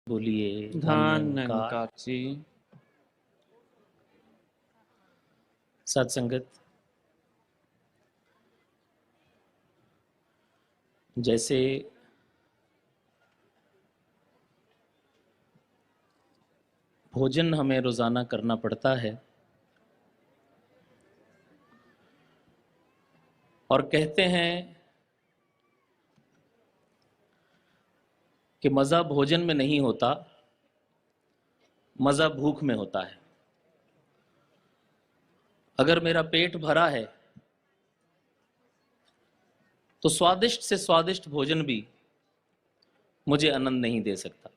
बोलिए धन धन निरंकार जी। सत्संगत। जैसे भोजन हमें रोजाना करना पड़ता है और कहते हैं कि मजा भोजन में नहीं होता, मजा भूख में होता है। अगर मेरा पेट भरा है तो स्वादिष्ट से स्वादिष्ट भोजन भी मुझे आनंद नहीं दे सकता।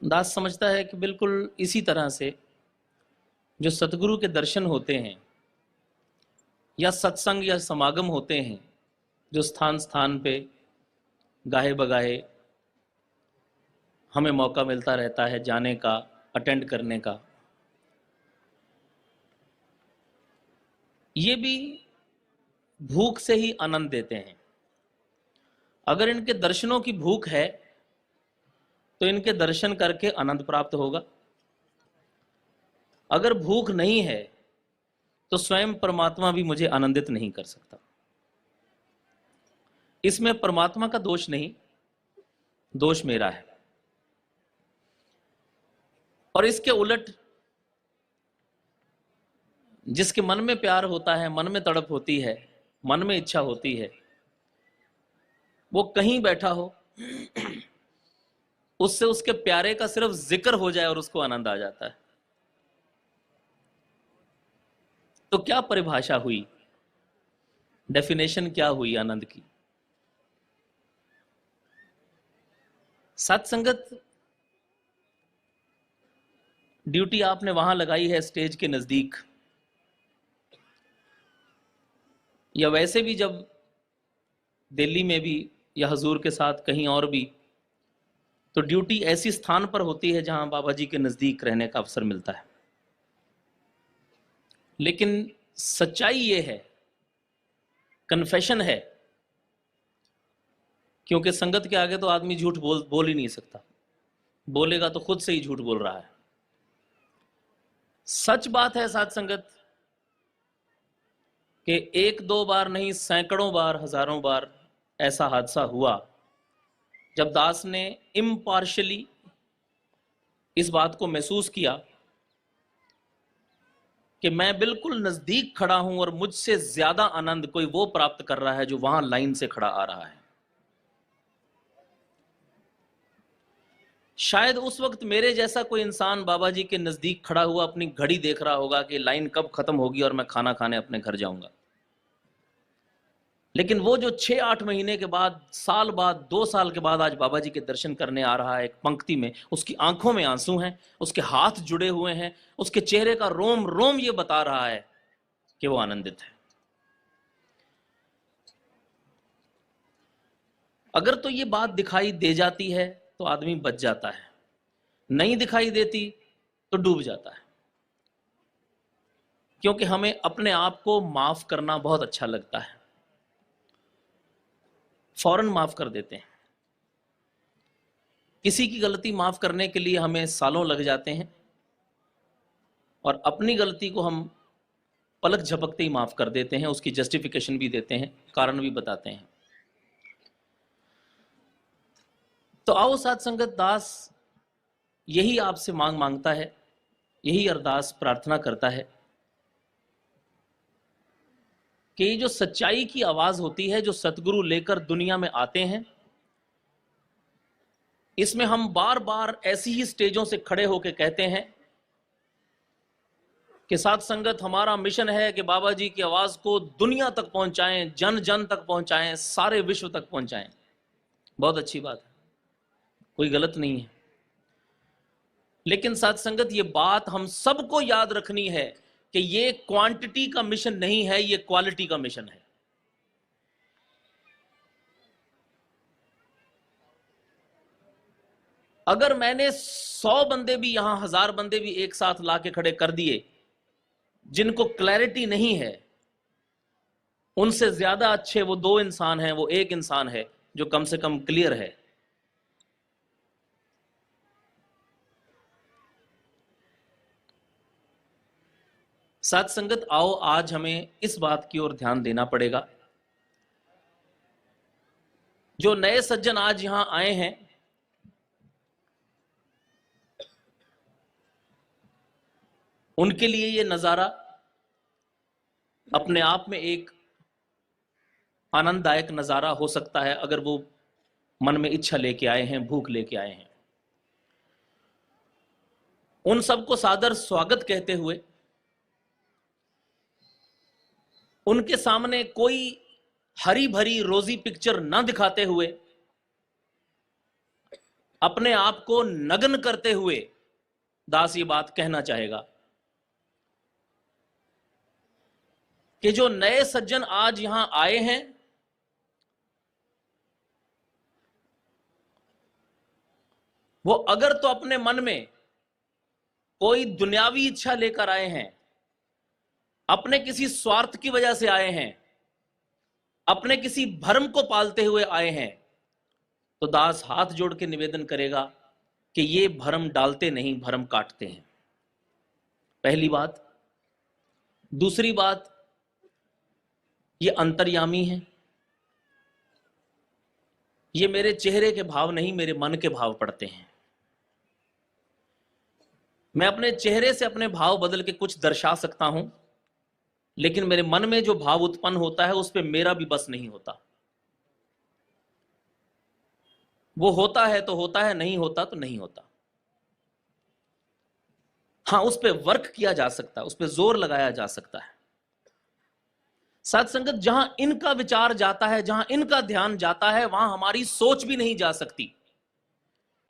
दास समझता है कि बिल्कुल इसी तरह से जो सतगुरु के दर्शन होते हैं या सत्संग या समागम होते हैं, जो स्थान स्थान पे गाहे बगाहे हमें मौका मिलता रहता है जाने का, अटेंड करने का, ये भी भूख से ही आनंद देते हैं। अगर इनके दर्शनों की भूख है तो इनके दर्शन करके आनंद प्राप्त होगा। अगर भूख नहीं है तो स्वयं परमात्मा भी मुझे आनंदित नहीं कर सकता। इसमें परमात्मा का दोष नहीं, दोष मेरा है। और इसके उलट जिसके मन में प्यार होता है, मन में तड़प होती है, मन में इच्छा होती है, वो कहीं बैठा हो, उससे उसके प्यारे का सिर्फ जिक्र हो जाए और उसको आनंद आ जाता है। तो क्या परिभाषा हुई, डेफिनेशन क्या हुई आनंद की? सत्संगत ड्यूटी आपने वहां लगाई है स्टेज के नजदीक, या वैसे भी जब दिल्ली में भी या हजूर के साथ कहीं और भी, तो ड्यूटी ऐसी स्थान पर होती है जहां बाबा जी के नजदीक रहने का अवसर मिलता है। लेकिन सच्चाई ये है, कन्फेशन है, क्योंकि संगत के आगे तो आदमी झूठ बोल ही नहीं सकता, बोलेगा तो खुद से ही झूठ बोल रहा है। सच बात है साथ संगत कि एक दो बार नहीं, सैकड़ों बार, हजारों बार ऐसा हादसा हुआ जब दास ने इम्पार्शली इस बात को महसूस किया कि मैं बिल्कुल नजदीक खड़ा हूं और मुझसे ज्यादा आनंद कोई वो प्राप्त कर रहा है जो वहां लाइन से खड़ा आ रहा है। शायद उस वक्त मेरे जैसा कोई इंसान बाबा जी के नजदीक खड़ा हुआ अपनी घड़ी देख रहा होगा कि लाइन कब खत्म होगी और मैं खाना खाने अपने घर जाऊंगा। लेकिन वो जो 6-8 महीने के बाद, साल बाद, 2 साल के बाद आज बाबा जी के दर्शन करने आ रहा है एक पंक्ति में, उसकी आंखों में आंसू हैं, उसके हाथ जुड़े हुए हैं, उसके चेहरे का रोम रोम ये बता रहा है कि वो आनंदित है। अगर तो ये बात दिखाई दे जाती है तो आदमी बच जाता है, नहीं दिखाई देती तो डूब जाता है। क्योंकि हमें अपने आप को माफ करना बहुत अच्छा लगता है, फौरन माफ कर देते हैं। किसी की गलती माफ करने के लिए हमें सालों लग जाते हैं और अपनी गलती को हम पलक झपकते ही माफ कर देते हैं, उसकी जस्टिफिकेशन भी देते हैं, कारण भी बताते हैं। तो आओ साथ संगत, दास यही आपसे मांगता है, यही अरदास प्रार्थना करता है कि ये जो सच्चाई की आवाज होती है, जो सतगुरु लेकर दुनिया में आते हैं, इसमें हम बार बार ऐसी ही स्टेजों से खड़े होकर कहते हैं कि साथ संगत हमारा मिशन है कि बाबा जी की आवाज को दुनिया तक पहुंचाएं, जन जन तक पहुंचाएं, सारे विश्व तक पहुंचाएं। बहुत अच्छी बात है, कोई गलत नहीं है। लेकिन साथ संगत ये बात हम सबको याद रखनी है कि ये क्वांटिटी का मिशन नहीं है, ये क्वालिटी का मिशन है। अगर मैंने 100 बंदे भी यहां, 1000 बंदे भी एक साथ लाके खड़े कर दिए जिनको क्लैरिटी नहीं है, उनसे ज्यादा अच्छे वो 2 इंसान हैं, वो 1 इंसान है जो कम से कम क्लियर है। साथ संगत, आओ आज हमें इस बात की ओर ध्यान देना पड़ेगा, जो नए सज्जन आज यहां आए हैं, उनके लिए ये नजारा अपने आप में एक आनंददायक नजारा हो सकता है, अगर वो मन में इच्छा लेके आए हैं, भूख लेके आए हैं। उन सबको सादर स्वागत कहते हुए, उनके सामने कोई हरी भरी रोजी पिक्चर न दिखाते हुए, अपने आप को नग्न करते हुए दास ये बात कहना चाहेगा कि जो नए सज्जन आज यहां आए हैं, वो अगर तो अपने मन में कोई दुनियावी इच्छा लेकर आए हैं, अपने किसी स्वार्थ की वजह से आए हैं, अपने किसी भ्रम को पालते हुए आए हैं, तो दास हाथ जोड़ के निवेदन करेगा कि ये भ्रम डालते नहीं, भ्रम काटते हैं। पहली बात। दूसरी बात, ये अंतर्यामी है, ये मेरे चेहरे के भाव नहीं, मेरे मन के भाव पड़ते हैं। मैं अपने चेहरे से अपने भाव बदल के कुछ दर्शा सकता हूं, लेकिन मेरे मन में जो भाव उत्पन्न होता है उस पर मेरा भी बस नहीं होता। वो होता है तो होता है, नहीं होता तो नहीं होता। हां, उस पर वर्क किया जा सकता है, उस पर जोर लगाया जा सकता है। साथ संगत, जहां इनका विचार जाता है, जहां इनका ध्यान जाता है, वहां हमारी सोच भी नहीं जा सकती।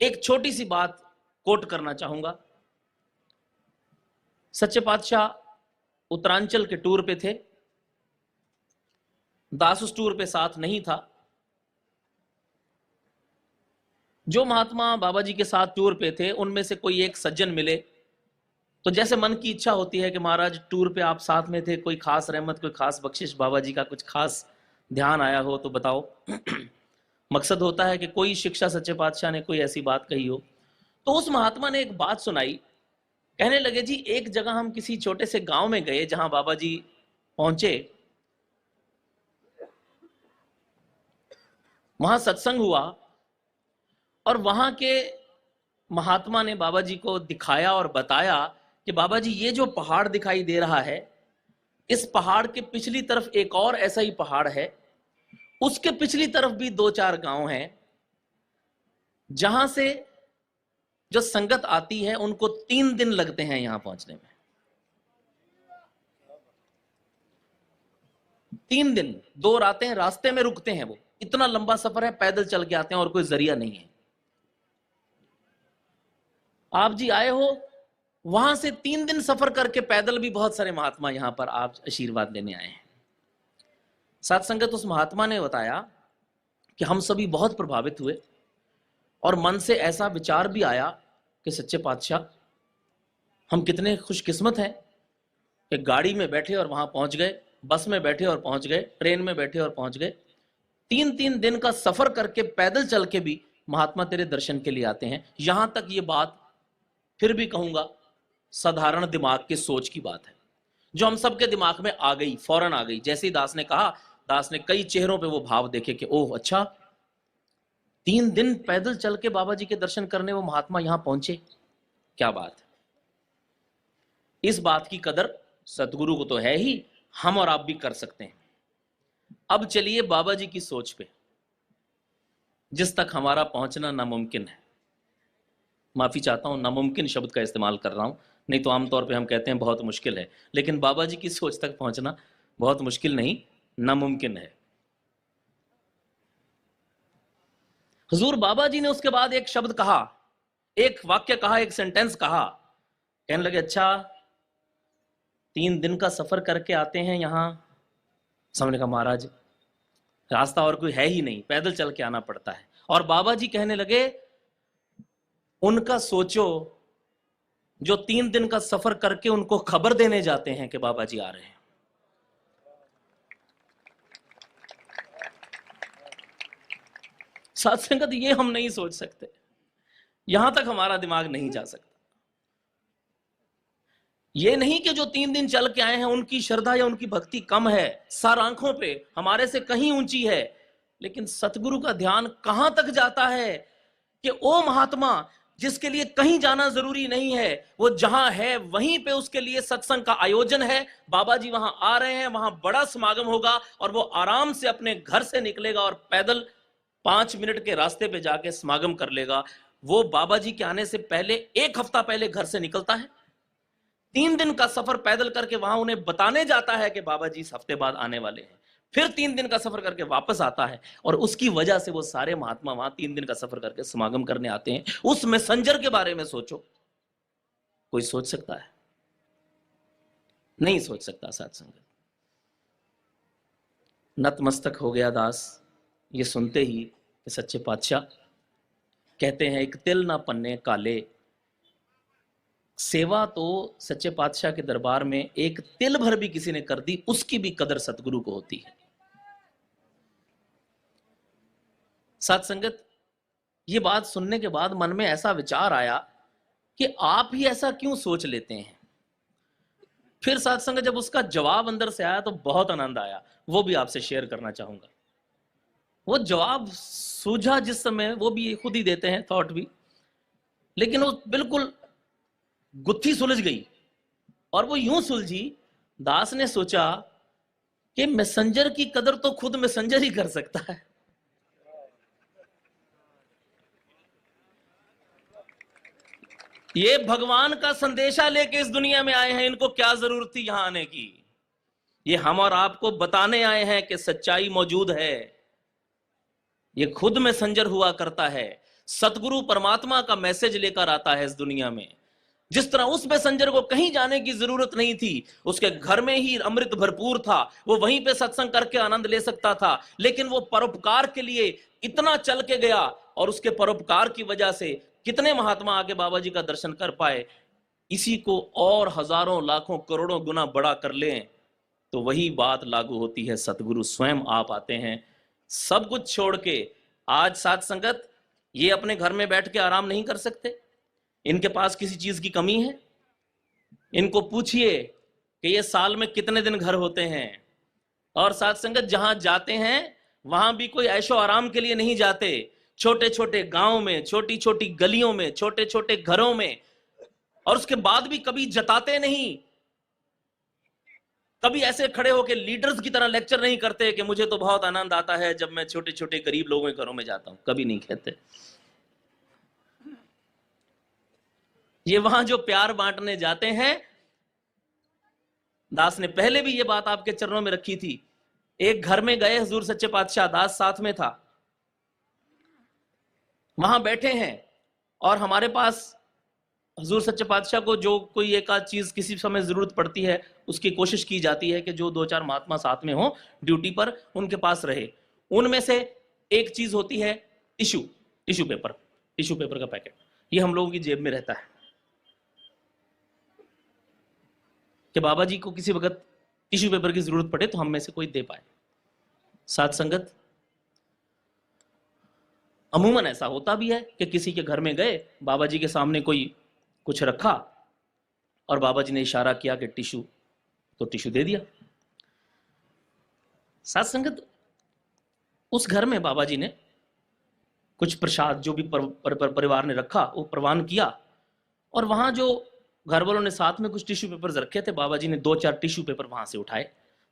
एक छोटी सी बात कोट करना चाहूंगा। सच्चे पातशाह उत्तरांचल के टूर पे थे, दास उस टूर पे साथ नहीं था। जो महात्मा बाबा जी के साथ टूर पे थे, उनमें से कोई एक सज्जन मिले, तो जैसे मन की इच्छा होती है कि महाराज टूर पे आप साथ में थे, कोई खास रहमत, कोई खास बख्शिश, बाबा जी का कुछ खास ध्यान आया हो तो बताओ। मकसद होता है कि कोई शिक्षा सच्चे पातशाह ने कोई ऐसी बात कही हो। तो उस महात्मा ने एक बात सुनाई, कहने लगे जी, एक जगह हम किसी छोटे से गांव में गए, जहां बाबा जी पहुंचे, वहां सत्संग हुआ, और वहां के महात्मा ने बाबा जी को दिखाया और बताया कि बाबा जी, ये जो पहाड़ दिखाई दे रहा है, इस पहाड़ के पिछली तरफ एक और ऐसा ही पहाड़ है, उसके पिछली तरफ भी 2-4 गांव हैं, जहां से जो संगत आती है उनको 3 दिन लगते हैं यहां पहुंचने में। 3 दिन, 2 रातें रास्ते में रुकते हैं। वो इतना लंबा सफर है, पैदल चल के आते हैं और कोई जरिया नहीं है। आप जी आए हो, वहां से 3 दिन सफर करके पैदल भी बहुत सारे महात्मा यहां पर आप आशीर्वाद लेने आए हैं। साथ संगत, उस महात्मा ने बताया कि हम सभी बहुत प्रभावित हुए, और मन से ऐसा विचार भी आया कि सच्चे पातशाह, हम कितने खुशकिस्मत हैं कि गाड़ी में बैठे और वहां पहुंच गए, बस में बैठे और पहुंच गए, ट्रेन में बैठे और पहुंच गए। 3-3 दिन का सफर करके पैदल चल के भी महात्मा तेरे दर्शन के लिए आते हैं। यहां तक ये बात, फिर भी कहूंगा, साधारण दिमाग के सोच की बात है, जो हम सबके दिमाग में आ गई, फौरन आ गई। जैसे ही दास ने कहा, दास ने कई चेहरों पे वो भाव देखे कि ओह अच्छा, 3 दिन पैदल चल के बाबा जी के दर्शन करने वो महात्मा यहां पहुंचे, क्या बात है। इस बात की कदर सतगुरु को तो है ही, हम और आप भी कर सकते हैं। अब चलिए बाबा जी की सोच पे, जिस तक हमारा पहुंचना नामुमकिन है। माफी चाहता हूं, नामुमकिन शब्द का इस्तेमाल कर रहा हूं, नहीं तो आमतौर पे हम कहते हैं बहुत मुश्किल है, लेकिन बाबा जी की सोच तक पहुंचना बहुत मुश्किल नहीं, नामुमकिन है। हुजूर बाबा जी ने उसके बाद एक शब्द कहा, एक वाक्य कहा, एक सेंटेंस कहा। कहने लगे, अच्छा 3 दिन का सफर करके आते हैं यहां। सामने का महाराज, रास्ता और कोई है ही नहीं, पैदल चल के आना पड़ता है। और बाबा जी कहने लगे, उनका सोचो जो 3 दिन का सफर करके उनको खबर देने जाते हैं कि बाबा जी आ रहे हैं। साथ संगत, ये हम नहीं सोच सकते, यहां तक हमारा दिमाग नहीं जा सकता। ये नहीं कि जो 3 दिन चल के आए हैं उनकी श्रद्धा या उनकी भक्ति कम है, सर आंखों पे हमारे से कहीं ऊंची है, लेकिन सतगुरु का ध्यान कहां तक जाता है कि ओ महात्मा जिसके लिए कहीं जाना जरूरी नहीं है, वो जहां है वहीं पे उसके लिए सत्संग का आयोजन है, बाबा जी वहां आ रहे हैं, वहां बड़ा समागम होगा और वो आराम से अपने घर से निकलेगा और पैदल 5 मिनट के रास्ते पे जाके समागम कर लेगा। वो बाबा जी के आने से पहले 1 हफ्ता पहले घर से निकलता है, 3 दिन का सफर पैदल करके वहां उन्हें बताने जाता है कि बाबा जी इस हफ्ते बाद आने वाले हैं, फिर 3 दिन का सफर करके वापस आता है और उसकी वजह से वो सारे महात्मा वहां 3 दिन का सफर करके समागम करने आते हैं। उस मैसेंजर के बारे में सोचो, कोई सोच सकता है? नहीं सोच सकता। साथ संगत, नतमस्तक हो गया दास ये सुनते ही कि सच्चे पातशाह कहते हैं एक तिल ना पन्ने काले। सेवा तो सच्चे पातशाह के दरबार में एक तिल भर भी किसी ने कर दी, उसकी भी कदर सतगुरु को होती है। साथ संगत, ये बात सुनने के बाद मन में ऐसा विचार आया कि आप ही ऐसा क्यों सोच लेते हैं। फिर साथ संगत जब उसका जवाब अंदर से आया तो बहुत आनंद आया, वो भी आपसे शेयर करना चाहूंगा। वो जवाब सूझा जिस समय, वो भी खुद ही देते हैं थॉट भी, लेकिन वो बिल्कुल गुत्थी सुलझ गई और वो यूं सुलझी, दास ने सोचा कि मैसेंजर की कदर तो खुद मैसेंजर ही कर सकता है। ये भगवान का संदेशा लेके इस दुनिया में आए हैं, इनको क्या जरूरत थी यहां आने की। ये हम और आपको बताने आए हैं कि सच्चाई मौजूद है, ये खुद मैसेंजर हुआ करता है। सतगुरु परमात्मा का मैसेज लेकर आता है इस दुनिया में। जिस तरह उस मैसेंजर को कहीं जाने की जरूरत नहीं थी, उसके घर में ही अमृत भरपूर था, वो वहीं पे सत्संग करके आनंद ले सकता था, लेकिन वो परोपकार के लिए इतना चल के गया और उसके परोपकार की वजह से कितने महात्मा आके बाबा जी का दर्शन कर पाए। इसी को और हजारों लाखों करोड़ों गुना बड़ा कर लें तो वही बात लागू होती है। सतगुरु स्वयं आप आते हैं सब कुछ छोड़ के। आज साथ संगत ये अपने घर में बैठ के आराम नहीं कर सकते, इनके पास किसी चीज की कमी है। इनको पूछिए कि ये साल में कितने दिन घर होते हैं, और साथ संगत जहां जाते हैं वहां भी कोई ऐशो आराम के लिए नहीं जाते। छोटे छोटे गांव में, छोटी छोटी गलियों में, छोटे छोटे घरों में, और उसके बाद भी कभी जताते नहीं, कभी ऐसे खड़े होकर लीडर्स की तरह लेक्चर नहीं करते कि मुझे तो बहुत आनंद आता है जब मैं छोटे छोटे गरीब लोगों के घरों में जाता हूं, कभी नहीं कहते। ये वहां जो प्यार बांटने जाते हैं, दास ने पहले भी ये बात आपके चरणों में रखी थी। एक घर में गए हुजूर सच्चे पातशाह, दास साथ में था, वहां बैठे हैं और हमारे पास हुजूर सच्चे पातशाह को जो कोई एक आध चीज किसी समय जरूरत पड़ती है, उसकी कोशिश की जाती है कि जो 2-4 महात्मा साथ में हो ड्यूटी पर, उनके पास रहे। उनमें से एक चीज होती है टिश्यू पेपर का पैकेट। ये हम लोगों की जेब में रहता है कि बाबा जी को किसी वक्त टिश्यू पेपर की जरूरत पड़े तो हम में से कोई दे पाए। साथ संगत, अमूमन ऐसा होता भी है कि किसी के घर में गए, बाबा जी के सामने कोई कुछ रखा और बाबा जी ने इशारा किया कि टिश्यू, तो टिश्यू दे दिया। साथ संगत, उस घर में बाबा जी ने कुछ प्रसाद जो भी परिवार ने रखा वो प्रवान किया, और वहां जो घर वालों ने साथ में कुछ टिश्यू पेपर रखे थे, बाबा जी ने 2-4 टिश्यू पेपर वहां से उठाए।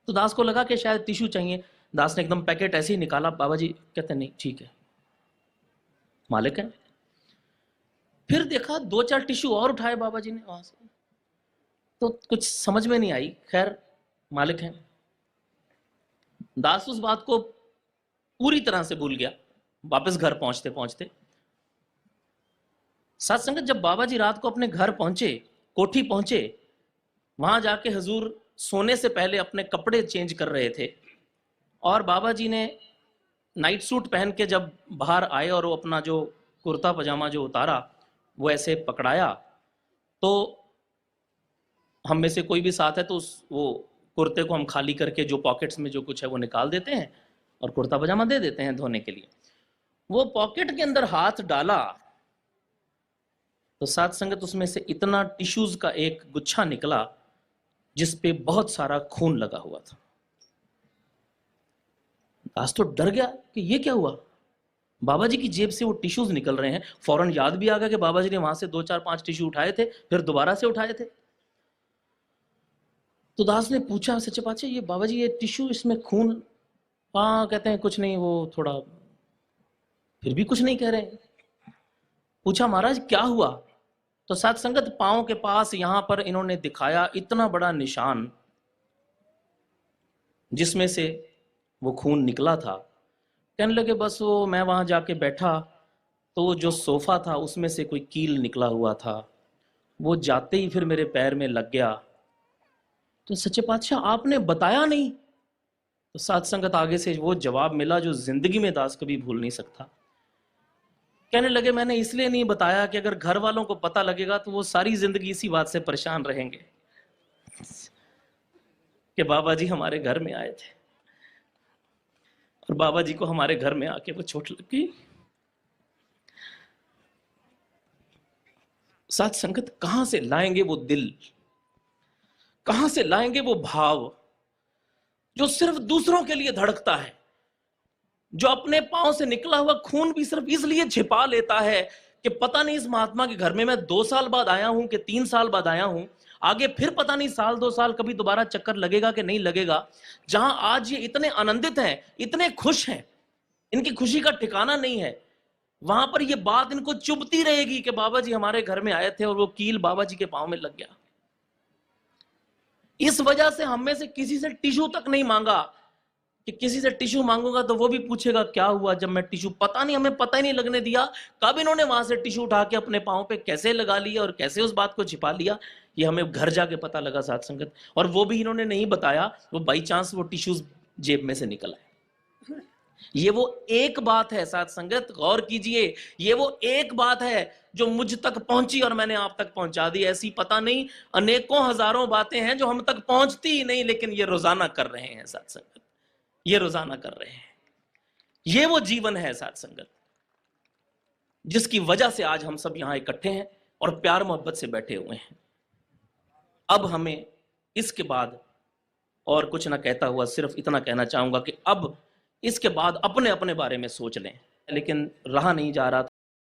तो दास को लगा कि शायद टिश्यू चाहिए, दास ने एकदम पैकेट ऐसे ही निकाला। बाबा जी कहते नहीं, ठीक है, मालिक है। फिर देखा 2-4 टिश्यू और उठाए बाबा जी ने वहां से, तो कुछ समझ में नहीं आई, खैर मालिक है। दास उस बात को पूरी तरह से भूल गया। वापस घर पहुंचते पहुंचते साथ संगत, जब बाबा जी रात को अपने घर पहुंचे, कोठी पहुंचे, वहां जाके हुजूर सोने से पहले अपने कपड़े चेंज कर रहे थे, और बाबा जी ने नाइट सूट पहन के जब बाहर आए और वो अपना जो कुर्ता पजामा जो उतारा वो ऐसे पकड़ाया, तो हम में से कोई भी साथ है तो वो कुर्ते को हम खाली करके जो पॉकेट्स में जो कुछ है वो निकाल देते हैं और कुर्ता पजामा दे देते हैं धोने के लिए। वो पॉकेट के अंदर हाथ डाला तो साथ संगत उसमें से इतना टिश्यूज का एक गुच्छा निकला जिस पे बहुत सारा खून लगा हुआ था। दास तो डर गया कि ये क्या हुआ, बाबा जी की जेब से वो टिश्यूज निकल रहे हैं। फौरन याद भी आ गया कि बाबा जी ने वहां से 2 4 5 टिश्यू उठाए थे, फिर दोबारा से उठाए थे। तो दास ने पूछा, सच्चे पातशाह ये बाबा जी ये टिश्यू इसमें खून, हाँ कहते हैं कुछ नहीं, वो थोड़ा, फिर भी कुछ नहीं कह रहे। पूछा महाराज क्या हुआ? तो साथ संगत पांव के पास यहां पर इन्होंने दिखाया इतना बड़ा निशान जिसमें से वो खून निकला था। कहने लगे बस वो मैं वहां जाके बैठा तो जो सोफा था उसमें से कोई कील निकला हुआ था, वो जाते ही फिर मेरे पैर में लग गया। तो सच्चे पातशाह आपने बताया नहीं? तो साथ संगत आगे से वो जवाब मिला जो जिंदगी में दास कभी भूल नहीं सकता। कहने लगे मैंने इसलिए नहीं बताया कि अगर घर वालों को पता लगेगा तो वो सारी जिंदगी इसी बात से परेशान रहेंगे कि बाबा जी हमारे घर में आए थे और बाबा जी को हमारे घर में आके वो चोट लग गई। साथ संगत कहां से लाएंगे वो दिल, कहां से लाएंगे वो भाव जो सिर्फ दूसरों के लिए धड़कता है, जो अपने पांव से निकला हुआ खून भी सिर्फ इसलिए छिपा लेता है कि पता नहीं इस महात्मा के घर में मैं 2 साल बाद आया हूं कि 3 साल बाद आया हूं, आगे फिर पता नहीं साल 2 साल कभी दोबारा चक्कर लगेगा कि नहीं लगेगा। जहां आज ये इतने आनंदित हैं, इतने खुश हैं, इनकी खुशी का ठिकाना नहीं है, वहां पर ये बात इनको चुभती रहेगी कि बाबा जी हमारे घर में आए थे और वो कील बाबा जी के पांव में लग गया। इस वजह से हम में से किसी से टिश्यू तक नहीं मांगा कि किसी से टिश्यू मांगूंगा तो वो भी पूछेगा क्या हुआ जब मैं टिश्यू, पता नहीं, हमें पता ही नहीं लगने दिया कब इन्होंने वहां से टिश्यू उठा के अपने पांव पे कैसे लगा लिया और कैसे उस बात को छिपा लिया, ये हमें घर जाके पता लगा साथ संगत। और वो भी इन्होंने नहीं बताया, वो बाई चांस वो टिश्यूज जेब में से निकल आए। ये वो एक बात है साथ संगत, गौर कीजिए, ये वो एक बात है जो मुझ तक पहुंची और मैंने आप तक पहुंचा दी। ऐसी पता नहीं अनेकों हजारों बातें हैं जो हम तक पहुंचती ही नहीं, लेकिन ये रोजाना कर रहे हैं साथ संगत, ये रोजाना कर रहे हैं। ये वो जीवन है साथ संगत जिसकी वजह से आज हम सब यहां इकट्ठे हैं और प्यार मोहब्बत से बैठे हुए हैं। अब हमें इसके बाद और कुछ ना कहता हुआ सिर्फ इतना कहना चाहूंगा कि अब इसके बाद अपने अपने बारे में सोच लें, लेकिन रहा नहीं जा रहा।